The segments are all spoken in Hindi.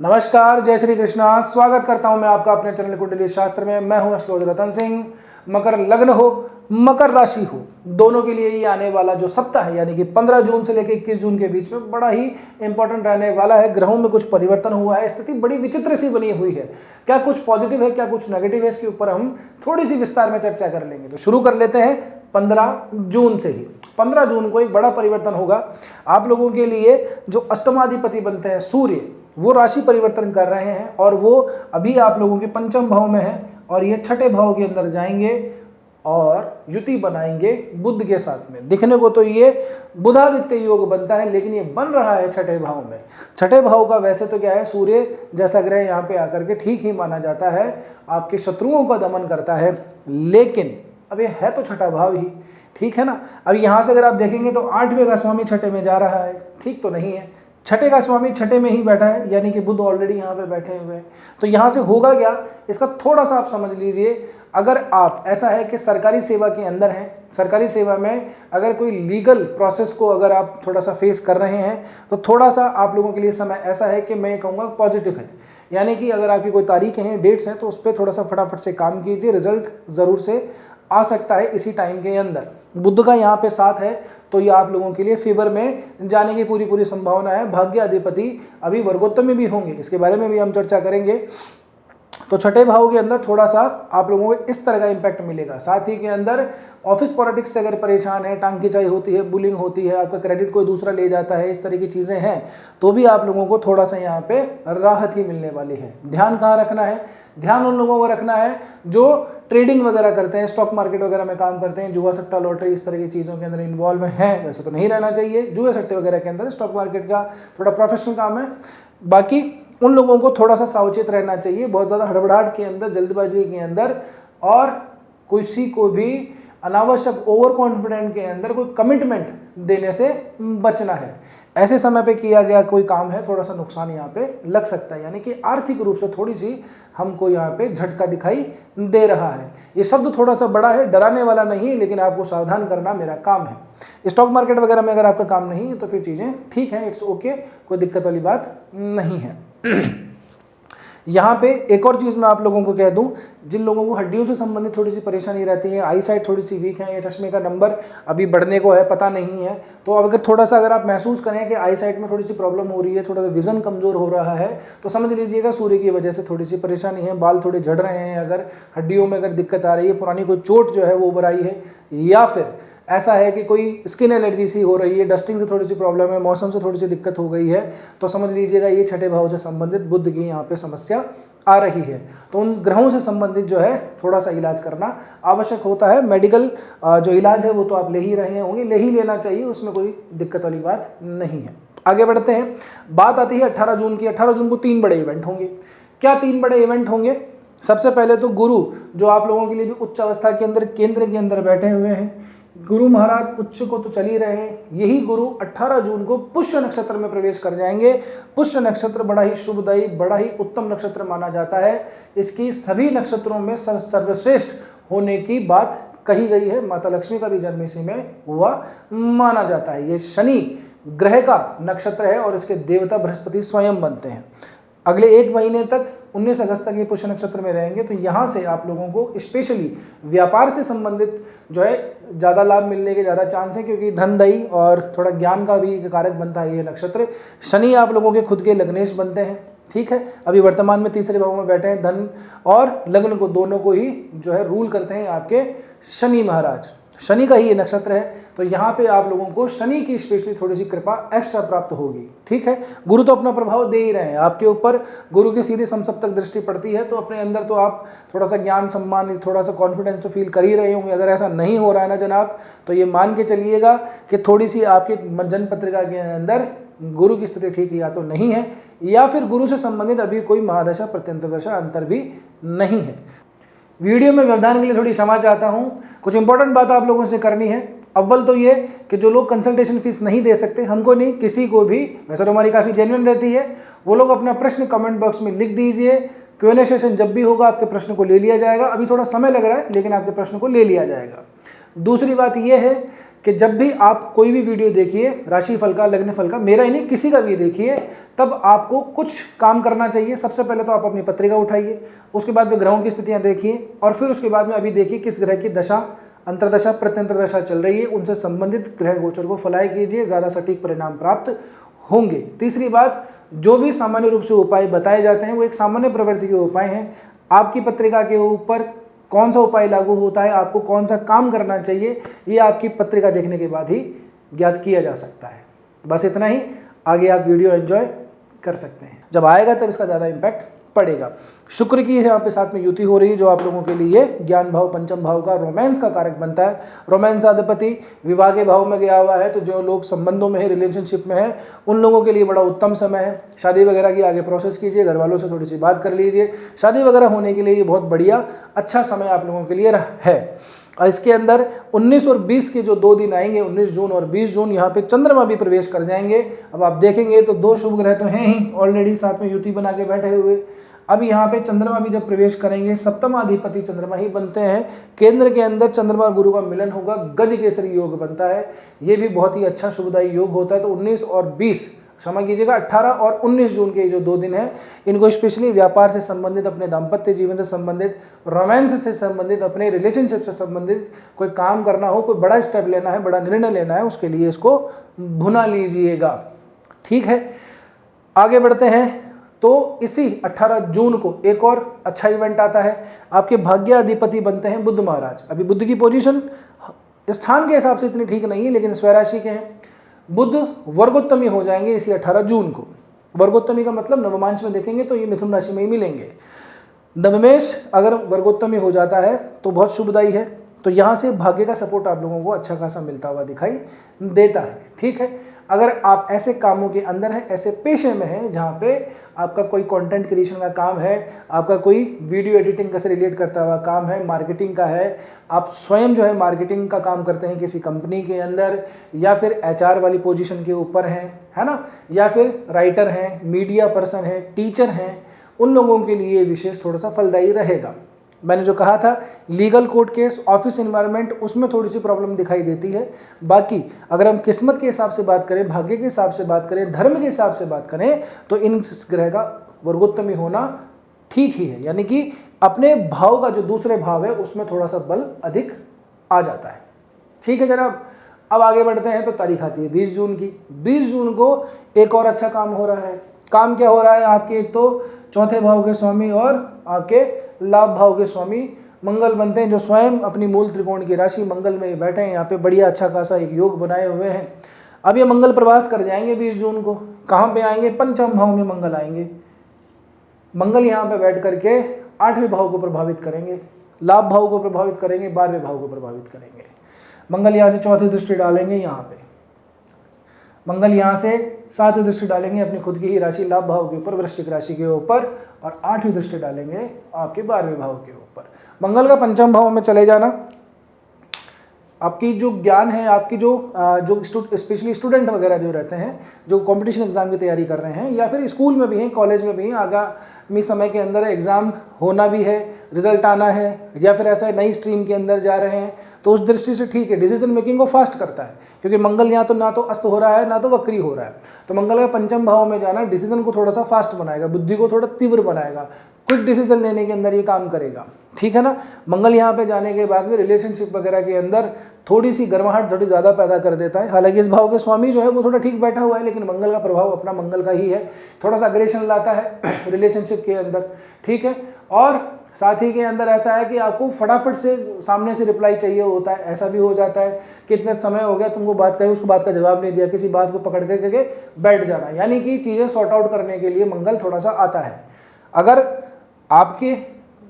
नमस्कार, जय श्री कृष्णा। स्वागत करता हूं मैं आपका अपने चैनल कुंडली शास्त्र में। मैं हूं एस्ट्रोलॉजर रतन सिंह। मकर लग्न हो, मकर राशि हो, दोनों के लिए ये आने वाला जो सप्ताह है यानी कि 15 जून से लेकर 21 जून के बीच में बड़ा ही इंपॉर्टेंट रहने वाला है। ग्रहों में कुछ परिवर्तन हुआ है, स्थिति बड़ी विचित्र सी बनी हुई है। क्या कुछ पॉजिटिव है, क्या कुछ नेगेटिव है, इसके ऊपर हम थोड़ी सी विस्तार में चर्चा कर लेंगे। तो शुरू कर लेते हैं 15 जून से ही। 15 जून को एक बड़ा परिवर्तन होगा आप लोगों के लिए। जो अष्टमाधिपति बनते हैं सूर्य, वो राशि परिवर्तन कर रहे हैं और वो अभी आप लोगों के पंचम भाव में है और ये छठे भाव के अंदर जाएंगे और युति बनाएंगे बुध के साथ में। दिखने को तो ये बुधादित्य योग बनता है, लेकिन ये बन रहा है छठे भाव में। छठे भाव का वैसे तो क्या है, सूर्य जैसा ग्रह यहाँ पे आकर के ठीक ही माना जाता है, आपके शत्रुओं का दमन करता है। लेकिन अब ये है तो छठा भाव ही, ठीक है ना। अब यहाँ से अगर आप देखेंगे तो 8वें का स्वामी छठे में जा रहा है, ठीक तो नहीं है। छठे का स्वामी छठे में ही बैठा है, यानी कि बुध ऑलरेडी यहाँ पे बैठे हुए हैं। तो यहाँ से होगा क्या, इसका थोड़ा सा आप समझ लीजिए। अगर आप ऐसा है कि सरकारी सेवा के अंदर हैं, सरकारी सेवा में अगर कोई लीगल प्रोसेस को अगर आप थोड़ा सा फेस कर रहे हैं, तो थोड़ा सा आप लोगों के लिए समय ऐसा है कि मैं कहूँगा पॉजिटिव है। यानी कि अगर आपकी कोई तारीखें हैं, डेट्स हैं, तो उस पर थोड़ा सा फटाफट से काम कीजिए, रिजल्ट ज़रूर से आ सकता है इसी टाइम के अंदर। बुध का यहाँ पे साथ है, तो ये आप लोगों के लिए फेवर में जाने की पूरी संभावना है। भाग्य अधिपति अभी वर्गोत्तम में भी होंगे, इसके बारे में भी हम चर्चा करेंगे। तो छठे भाव के अंदर थोड़ा सा आप लोगों को इस तरह का इम्पैक्ट मिलेगा। साथ ही के अंदर ऑफिस पॉलिटिक्स से अगर परेशान है, टांग खिंचाई होती है, बुलिंग होती है, आपका क्रेडिट कोई दूसरा ले जाता है, इस तरह की चीज़ें हैं, तो भी आप लोगों को थोड़ा सा यहाँ पे राहत ही मिलने वाली है। ध्यान कहाँ रखना है, ध्यान उन लोगों को रखना है जो ट्रेडिंग वगैरह करते हैं, स्टॉक मार्केट वगैरह में काम करते हैं, जुआ सट्टा लॉटरी इस तरह की चीज़ों के अंदर इन्वॉल्व हैं। वैसे तो नहीं रहना चाहिए जुए सट्टे वगैरह के अंदर, स्टॉक मार्केट का थोड़ा प्रोफेशनल काम है। बाकी उन लोगों को थोड़ा सा सावचेत रहना चाहिए, बहुत ज़्यादा हड़बड़ाहट के अंदर, जल्दबाजी के अंदर और किसी को भी अनावश्यक ओवर कॉन्फिडेंट के अंदर कोई कमिटमेंट देने से बचना है। ऐसे समय पे किया गया कोई काम है, थोड़ा सा नुकसान यहाँ पे लग सकता है, यानी कि आर्थिक रूप से थोड़ी सी हमको यहाँ पे झटका दिखाई दे रहा है। ये शब्द थोड़ा सा बड़ा है, डराने वाला नहीं है, लेकिन आपको सावधान करना मेरा काम है। स्टॉक मार्केट वगैरह में अगर आपका काम नहीं है तो फिर चीज़ें ठीक है, इट्स ओके, कोई दिक्कत वाली बात नहीं है। यहाँ पे एक और चीज़ मैं आप लोगों को कह दूं, जिन लोगों को हड्डियों से संबंधित थोड़ी सी परेशानी रहती है, आई साइट थोड़ी सी वीक है, या चश्मे का नंबर अभी बढ़ने को है, पता नहीं है, तो अब अगर थोड़ा सा अगर आप महसूस करें कि आई साइट में थोड़ी सी प्रॉब्लम हो रही है, थोड़ा सा विजन कमजोर हो रहा है, तो समझ लीजिएगा सूर्य की वजह से थोड़ी सी परेशानी है। बाल थोड़े झड़ रहे हैं, अगर हड्डियों में अगर दिक्कत आ रही है, पुरानी कोई चोट जो है वो उभर आई है, या फिर ऐसा है कि कोई स्किन एलर्जी सी हो रही है, डस्टिंग से थोड़ी सी प्रॉब्लम है, मौसम से थोड़ी सी दिक्कत हो गई है, तो समझ लीजिएगा ये छठे भाव से संबंधित बुध की यहाँ पे समस्या आ रही है। तो उन ग्रहों से संबंधित जो है थोड़ा सा इलाज करना आवश्यक होता है। मेडिकल जो इलाज है वो तो आप ले ही रहे होंगे, ले ही लेना चाहिए, उसमें कोई दिक्कत वाली बात नहीं है। आगे बढ़ते हैं, बात आती है 18 जून की। 18 जून को 3 बड़े इवेंट होंगे। क्या 3 बड़े इवेंट होंगे? सबसे पहले तो गुरु, जो आप लोगों के लिए भी उच्च अवस्था के अंदर केंद्र के अंदर बैठे हुए हैं, गुरु महाराज उच्च को तो चल ही रहे हैं, यही गुरु 18 जून को पुष्य नक्षत्र में प्रवेश कर जाएंगे। पुष्य नक्षत्र बड़ा ही शुभदायी, बड़ा ही उत्तम नक्षत्र माना जाता है। इसकी सभी नक्षत्रों में सर्वश्रेष्ठ होने की बात कही गई है। माता लक्ष्मी का भी जन्म इसी में हुआ माना जाता है। ये शनि ग्रह का नक्षत्र है और इसके देवता बृहस्पति स्वयं बनते हैं। अगले 1 महीने तक 19 अगस्त तक ये पुष्य नक्षत्र में रहेंगे, तो यहाँ से आप लोगों को स्पेशली व्यापार से संबंधित जो है ज़्यादा लाभ मिलने के ज़्यादा चांस है, क्योंकि धनदायी और थोड़ा ज्ञान का भी कारक बनता है ये नक्षत्र। शनि आप लोगों के खुद के लग्नेश बनते हैं, ठीक है, अभी वर्तमान में तीसरे भाव में बैठे हैं। धन और लग्न को दोनों को ही जो है रूल करते हैं आपके शनि महाराज। शनि का ही ये नक्षत्र है, तो यहाँ पे आप लोगों को शनि की स्पेशली थोड़ी सी कृपा एक्स्ट्रा प्राप्त होगी, ठीक है। गुरु तो अपना प्रभाव दे ही रहे हैं आपके ऊपर, गुरु की सीधी समसप्तक दृष्टि पड़ती है, तो अपने अंदर तो आप थोड़ा सा ज्ञान, सम्मान, थोड़ा सा कॉन्फिडेंस तो फील कर ही रहे होंगे। अगर ऐसा नहीं हो रहा है ना जनाब, तो ये मान के चलिएगा कि थोड़ी सी आपकी जन्म पत्रिका के अंदर गुरु की स्थिति ठीक या तो नहीं है, या फिर गुरु से संबंधित अभी कोई महादशा प्रत्यंतर दशा अंतर भी नहीं है। वीडियो में व्यवधान के लिए थोड़ी क्षमा चाहता हूँ। कुछ इंपॉर्टेंट बात आप लोगों से करनी है। अव्वल तो ये कि जो लोग कंसल्टेशन फीस नहीं दे सकते, हमको नहीं, किसी को भी, वैसे तो हमारी काफ़ी जेन्युइन रहती है, वो लोग अपना प्रश्न कमेंट बॉक्स में लिख दीजिए। Q&A सेशन जब भी होगा आपके प्रश्न को ले लिया जाएगा। अभी थोड़ा समय लग रहा है, लेकिन आपके प्रश्न को ले लिया जाएगा। दूसरी बात यह है कि जब भी आप कोई भी वीडियो देखिए, राशिफल का, लग्न फल का, मेरा ही नहीं किसी का भी देखिए, तब आपको कुछ काम करना चाहिए। सबसे पहले तो आप अपनी पत्रिका उठाइए, उसके बाद में ग्रहों की स्थितियां देखिए, और फिर उसके बाद में अभी देखिए किस ग्रह की दशा, अंतरदशा, प्रत्यंतरदशा चल रही है, उनसे संबंधित ग्रह गोचर को फॉलो कीजिए, ज़्यादा सटीक परिणाम प्राप्त होंगे। तीसरी बात, जो भी सामान्य रूप से उपाय बताए जाते हैं वो एक सामान्य प्रवृत्ति के उपाय हैं। आपकी पत्रिका के ऊपर कौन सा उपाय लागू होता है, आपको कौन सा काम करना चाहिए, ये आपकी पत्रिका देखने के बाद ही ज्ञात किया जा सकता है। बस इतना ही, आगे आप वीडियो एंजॉय कर सकते हैं। जब आएगा तब इसका ज़्यादा इम्पैक्ट पड़ेगा। शुक्र की यहाँ पे साथ में युति हो रही है, जो आप लोगों के लिए ज्ञान भाव, पंचम भाव का रोमांस का कारक बनता है। रोमांस अधिपति विवाह के भाव में गया हुआ है, तो जो लोग संबंधों में है, रिलेशनशिप में है, उन लोगों के लिए बड़ा उत्तम समय है। शादी वगैरह की आगे प्रोसेस कीजिए, घर वालों से थोड़ी सी बात कर लीजिए, शादी वगैरह होने के लिए ये बहुत बढ़िया अच्छा समय आप लोगों के लिए है। और इसके अंदर 19 और 20 के जो 2 दिन आएंगे, 19 जून और 20 जून, यहाँ पे चंद्रमा भी प्रवेश कर जाएंगे। अब आप देखेंगे तो 2 शुभ ग्रह तो हैं ही ऑलरेडी साथ में युति बना के बैठे हुए। अब यहाँ पे चंद्रमा भी जब प्रवेश करेंगे, सप्तमाधिपति चंद्रमा ही बनते हैं। केंद्र के अंदर चंद्रमा और गुरु का मिलन होगा, गज केसरी योग बनता है। ये भी बहुत ही अच्छा शुभदायी योग होता है। तो 19 और 20, क्षमा कीजिएगा, 18 और 19 जून के जो 2 दिन हैं, इनको स्पेशली व्यापार से संबंधित, अपने दाम्पत्य जीवन से संबंधित, रोमांस से संबंधित, अपने रिलेशनशिप से संबंधित कोई काम करना हो, कोई बड़ा स्टेप लेना है, बड़ा निर्णय लेना है, उसके लिए इसको भुना लीजिएगा। ठीक है, आगे बढ़ते हैं। तो इसी 18 जून को एक और अच्छा इवेंट आता है। आपके भाग्याधिपति बनते हैं बुध महाराज। अभी बुध की पोजीशन स्थान के हिसाब से इतनी ठीक नहीं है, लेकिन स्वराशि के हैं। बुध वर्गोत्तमी हो जाएंगे इसी 18 जून को। वर्गोत्तमी का मतलब नवमांश में देखेंगे तो ये मिथुन राशि में ही मिलेंगे। नवमेश अगर वर्गोत्तमी हो जाता है तो बहुत शुभदायी है। तो यहाँ से भाग्य का सपोर्ट आप लोगों को अच्छा खासा मिलता हुआ दिखाई देता है। ठीक है, अगर आप ऐसे कामों के अंदर हैं, ऐसे पेशे में हैं जहाँ पे आपका कोई कंटेंट क्रिएशन का काम है, आपका कोई वीडियो एडिटिंग से रिलेट करता हुआ काम है, मार्केटिंग का है, आप स्वयं जो है मार्केटिंग का काम करते हैं किसी कंपनी के अंदर, या फिर HR वाली पोजीशन के ऊपर हैं, है ना, या फिर राइटर हैं, मीडिया पर्सन हैं, टीचर हैं, उन लोगों के लिए विशेष थोड़ा सा फलदायी रहेगा। मैंने जो कहा था legal court case, office environment, उसमें थोड़ी सी प्रॉब्लम दिखाई देती है। बाकी अगर हम किस्मत के हिसाब से बात करें, भाग्य के हिसाब से बात करें, धर्म के हिसाब से बात करें, तो इन ग्रह का वर्गोत्तमी होना ठीक ही है। यानी कि अपने भाव का जो दूसरे भाव है उसमें थोड़ा सा बल अधिक आ जाता है। ठीक है जनाब, अब आगे बढ़ते हैं। तो तारीख आती है 20 जून की। 20 जून को एक और अच्छा काम हो रहा है। काम क्या हो रहा है आपके, एक तो चौथे भाव के स्वामी और आपके लाभ भाव के स्वामी मंगल बनते हैं, जो स्वयं अपनी मूल त्रिकोण की राशि मंगल में बैठे हैं। यहाँ पे बढ़िया अच्छा खासा एक योग बनाए हुए हैं। अब ये मंगल प्रवास कर जाएंगे 20 जून को। कहाँ पे आएंगे, पंचम भाव में मंगल आएंगे। मंगल यहाँ पे बैठ करके 8वें भाव को प्रभावित करेंगे, लाभ भाव को प्रभावित करेंगे, 12वें भाव को प्रभावित करेंगे। मंगल यहाँ से चौथी दृष्टि डालेंगे, यहाँ पे मंगल यहाँ से 7वीं दृष्टि डालेंगे अपनी खुद की ही राशि लाभ भाव के ऊपर, वृश्चिक राशि के ऊपर, और 8वीं दृष्टि डालेंगे आपके 12वें भाव के ऊपर। मंगल का पंचम भाव में चले जाना, आपकी जो ज्ञान है, आपकी जो स्पेशली स्टूडेंट वगैरह जो रहते हैं, जो कंपटीशन एग्जाम की तैयारी कर रहे हैं, या फिर स्कूल में भी हैं, कॉलेज में भी हैं, आगामी समय के अंदर एग्जाम होना भी है, रिजल्ट आना है, या फिर ऐसा नई स्ट्रीम के अंदर जा रहे हैं, तो उस दृष्टि से ठीक है। डिसीजन मेकिंग को फास्ट करता है, क्योंकि मंगल यहाँ तो ना तो अस्त हो रहा है, ना तो वक्री हो रहा है। तो मंगल का पंचम भाव में जाना डिसीजन को थोड़ा सा फास्ट बनाएगा, बुद्धि को थोड़ा तीव्र बनाएगा, क्विक डिसीजन लेने के अंदर ये काम करेगा। ठीक है ना। मंगल यहाँ पे जाने के बाद में रिलेशनशिप वगैरह के अंदर थोड़ी सी गर्माहट थोड़ी ज़्यादा पैदा कर देता है। हालांकि इस भाव के स्वामी जो है वो थोड़ा ठीक बैठा हुआ है, लेकिन मंगल का प्रभाव अपना मंगल का ही है, थोड़ा सा अग्रेशन लाता है रिलेशनशिप के अंदर। ठीक है, और साथ ही के अंदर ऐसा है कि आपको फटाफट से सामने से रिप्लाई चाहिए होता है। ऐसा भी हो जाता है कितने समय हो गया तुमको बात कही, उसको बात का जवाब नहीं दिया, किसी बात को पकड़ करके बैठ जाना, यानी कि चीज़ें सॉर्ट आउट करने के लिए मंगल थोड़ा सा आता है। अगर आपके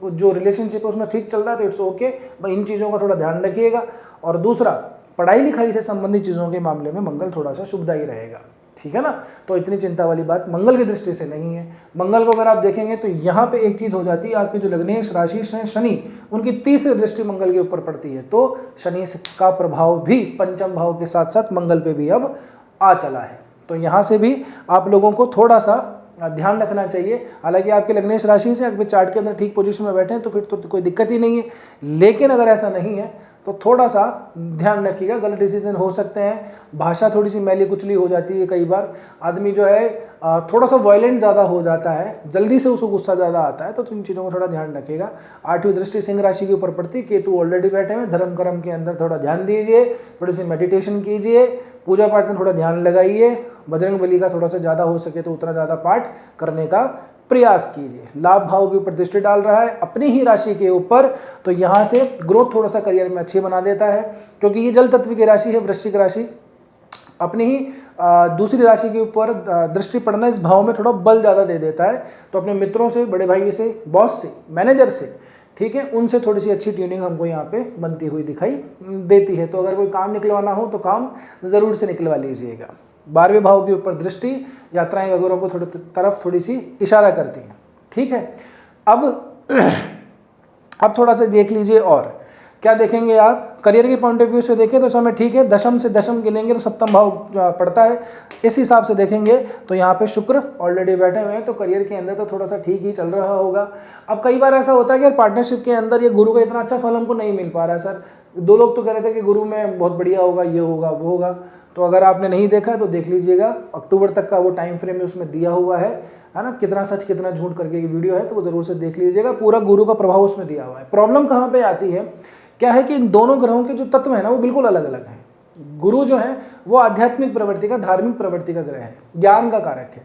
जो रिलेशनशिप है उसमें ठीक चल रहा है तो इट्स ओके, इन चीज़ों का थोड़ा ध्यान रखिएगा। और दूसरा, पढ़ाई लिखाई से संबंधित चीज़ों के मामले में मंगल थोड़ा सा शुभदायी रहेगा। ठीक है ना, तो इतनी चिंता वाली बात मंगल की दृष्टि से नहीं है। मंगल को अगर आप देखेंगे तो यहाँ पे एक चीज़ हो जाती है, आपके जो लग्नेश राशि हैं शनि, उनकी तीसरी दृष्टि मंगल के ऊपर पड़ती है, तो शनि का प्रभाव भी पंचम भाव के साथ साथ मंगल पे भी अब आ चला है। तो यहाँ से भी आप लोगों को थोड़ा सा ध्यान रखना चाहिए। हालांकि आपके लग्नेश राशि से अगर चार्ट के अंदर ठीक पोजीशन में बैठे हैं तो फिर तो कोई दिक्कत ही नहीं है, लेकिन अगर ऐसा नहीं है तो थोड़ा सा ध्यान रखिएगा, गलत डिसीजन हो सकते हैं। भाषा थोड़ी सी मैली कुचली हो जाती है, कई बार आदमी जो है थोड़ा सा वायलेंट ज़्यादा हो जाता है, जल्दी से उसको गुस्सा ज़्यादा आता है, तो इन चीज़ों को थोड़ा ध्यान रखिएगा। 8वीं दृष्टि सिंह राशि के ऊपर पड़ती, केतु ऑलरेडी बैठे हैं, धर्म कर्म के अंदर थोड़ा ध्यान दीजिए, थोड़ी सी मेडिटेशन कीजिए, पूजा पाठ में थोड़ा ध्यान लगाइए, बजरंग बली का थोड़ा सा ज़्यादा हो सके तो उतना ज़्यादा पाठ करने का प्रयास कीजिए। लाभ भाव के ऊपर दृष्टि डाल रहा है अपनी ही राशि के ऊपर, तो यहाँ से ग्रोथ थोड़ा सा करियर में अच्छी बना देता है, क्योंकि ये जल तत्व की राशि है वृश्चिक राशि। अपनी ही दूसरी राशि के ऊपर दृष्टि पड़ना इस भाव में थोड़ा बल ज़्यादा दे देता है, तो अपने मित्रों से, बड़े भाई से, बॉस से, मैनेजर से, ठीक है, उनसे थोड़ी सी अच्छी ट्यूनिंग हमको यहाँ पे बनती हुई दिखाई देती है। तो अगर कोई काम निकलवाना हो तो काम ज़रूर से निकलवा लीजिएगा। 12वें भाव के ऊपर दृष्टि यात्राएं वगैरह को तरफ थोड़ी सी इशारा करती हैं, ठीक है। अब थोड़ा सा देख लीजिए, और क्या देखेंगे आप, करियर के पॉइंट ऑफ व्यू से देखें तो समय ठीक है, दशम से दशम गिनेंगे तो सप्तम भाव पड़ता है, इस हिसाब से देखेंगे तो यहाँ पे शुक्र ऑलरेडी बैठे हुए हैं, तो करियर के अंदर तो थोड़ा सा ठीक ही चल रहा होगा। अब कई बार ऐसा होता है कि यार पार्टनरशिप के अंदर ये गुरु का इतना अच्छा फल हमको नहीं मिल पा रहा है सर। 2 लोग तो कह रहे थे कि गुरु में बहुत बढ़िया होगा, ये होगा, वो होगा, तो अगर आपने नहीं देखा तो देख लीजिएगा, अक्टूबर तक का वो टाइम फ्रेम उसमें दिया हुआ है ना, कितना सच कितना झूठ करके ये वीडियो है, तो वो जरूर से देख लीजिएगा, पूरा गुरु का प्रभाव उसमें दिया हुआ है। प्रॉब्लम कहाँ पे आती है, क्या है कि इन दोनों ग्रहों के जो तत्व है ना वो बिल्कुल अलग अलग हैं। गुरु जो है वो आध्यात्मिक प्रवृत्ति का, धार्मिक प्रवृत्ति का ग्रह है, ज्ञान का कारक है,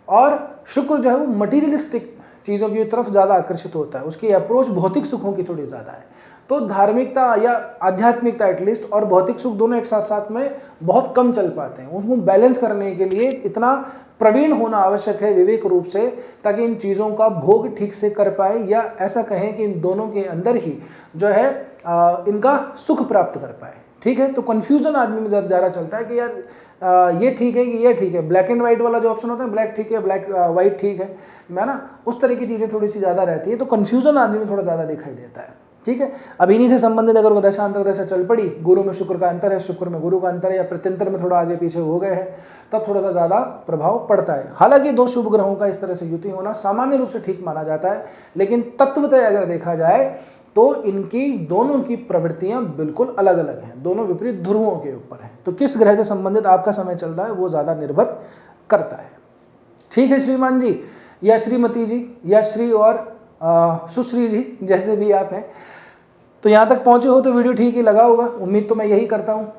और शुक्र जो है वो मटीरियलिस्टिक चीज़ों की तरफ ज़्यादा आकर्षित होता है, उसकी अप्रोच भौतिक सुखों की थोड़ी ज़्यादा है। तो धार्मिकता या आध्यात्मिकता एटलीस्ट और भौतिक सुख दोनों एक साथ साथ में बहुत कम चल पाते हैं। उसको बैलेंस करने के लिए इतना प्रवीण होना आवश्यक है विवेक रूप से, ताकि इन चीज़ों का भोग ठीक से कर पाए, या ऐसा कहें कि इन दोनों के अंदर ही जो है इनका सुख प्राप्त कर पाए, ठीक है। तो कन्फ्यूजन आदमी में ज़्यादा चलता है कि यार ये ठीक है कि ये ठीक है, ब्लैक एंड वाइट वाला जो ऑप्शन होता है, ब्लैक ठीक है, ब्लैक वाइट ठीक है ना, उस तरह की चीज़ें थोड़ी सी ज़्यादा रहती है, तो कन्फ्यूजन आदमी में थोड़ा ज़्यादा दिखाई देता है, ठीक है। अब इन्हीं से संबंधित अगर दशा अंतर्दशा चल पड़ी, गुरु में शुक्र का अंतर है, शुक्र में गुरु का अंतर है, या प्रत्यंतर में थोड़ा आगे पीछे हो गए हैं, तब थोड़ा सा ज़्यादा प्रभाव पड़ता है। हालांकि 2 शुभ ग्रहों का इस तरह से युति होना सामान्य रूप से ठीक माना जाता है, लेकिन तत्वतः अगर देखा जाए तो इनकी दोनों की प्रवृत्तियां बिल्कुल अलग अलग हैं, दोनों विपरीत ध्रुवों के ऊपर हैं। तो किस ग्रह से संबंधित आपका समय चल रहा है वो ज़्यादा निर्भर करता है, ठीक है श्रीमान जी, या श्रीमती जी, या श्री और सुश्री जी, जैसे भी आप हैं। तो यहाँ तक पहुँचे हो तो वीडियो ठीक ही लगा होगा, उम्मीद तो मैं यही करता हूँ।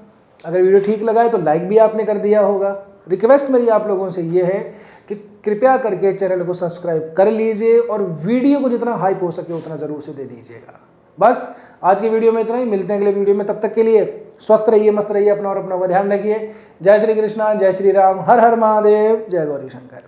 अगर वीडियो ठीक लगा है तो लाइक भी आपने कर दिया होगा। रिक्वेस्ट मेरी आप लोगों से ये है कि कृपया करके चैनल को सब्सक्राइब कर लीजिए, और वीडियो को जितना हाइप हो सके उतना ज़रूर से दे दीजिएगा। बस आज की वीडियो में इतना ही, मिलते हैं अगले वीडियो में, तब तक के लिए स्वस्थ रहिए, मस्त रहिए, अपना और अपनों का ध्यान रखिए। जय श्री कृष्णा, जय श्री राम, हर हर महादेव, जय गौरी शंकर।